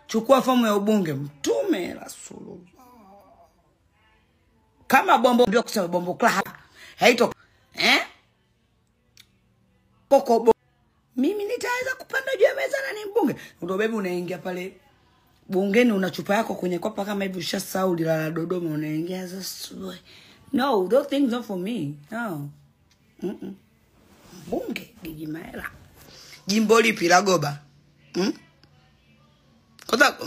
chukua fomu ya ubunge, Mtume Rasulullah. Kama bombo ndio kusema bombo club haito koko mimi nitaweza kupanda juu ya meza na ni mbunge. Ndio baby unaingia pale bungeni una chupa yako kwenye kopa kama hivi ushasahau la Dodoma unaingia sasa. No, those things not for me. No. Bunge Gijimaela. Jimbo lipi la Goba? Kota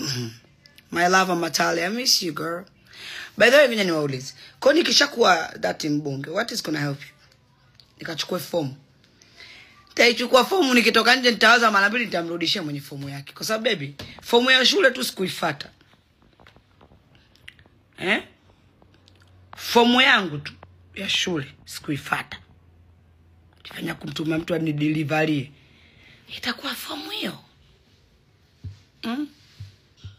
my love Matale, I miss you girl. By the way, vile niwaulize. Kwa nikishakuwa that mbunge, what is gonna help you? Nikachukue fomu. Nitaichukua fomu nikitoka nje nitawaza mara mbili nitamrudishia mwenye fomu yake. Kwa sababu baby, fomu ya shule tu sikuifuata. Fomu yangu tu ya shule sikuifuata. Kifanya kumtuma mtu anidelivery. Itakuwa fomu hiyo.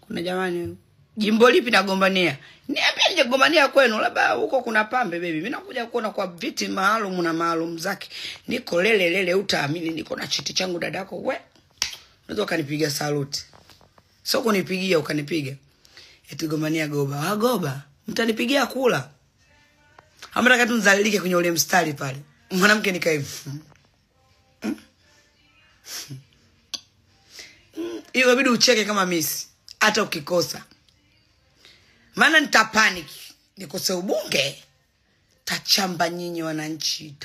Kuna jamani, jimbo lipi nagombania? Niambia nje gombania kwenu, labda huko kuna pambe baby. Mimi nakuja kuona kwa viti maalum na maalum zake. Niko lele utaamini niko na cheti changu dadako we. Unaweza kanipiga salute. Sio kunipigia ukanipiga. Eti gombania Goba. Wagoba, mtanipigia kula. Hamtaka tu nzalilike kwenye ule mstari pale. Mwanamke nikaifu. Hiyo inabidi ucheke kama miss hata ukikosa. Maana nitapanic. Nikose ubunge. Tachamba nyinyi wananchi,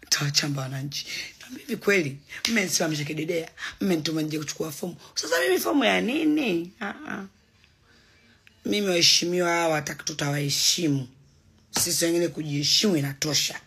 tawachamba wananchi. Na hivi kweli, mmenisimamisha kidedea, mmenituma nje kuchukua fomu. Sasa mimi fomu ya nini? Mimi waheshimiwa hawa tutawaheshimu. Sisi wengine kujiheshimu inatosha.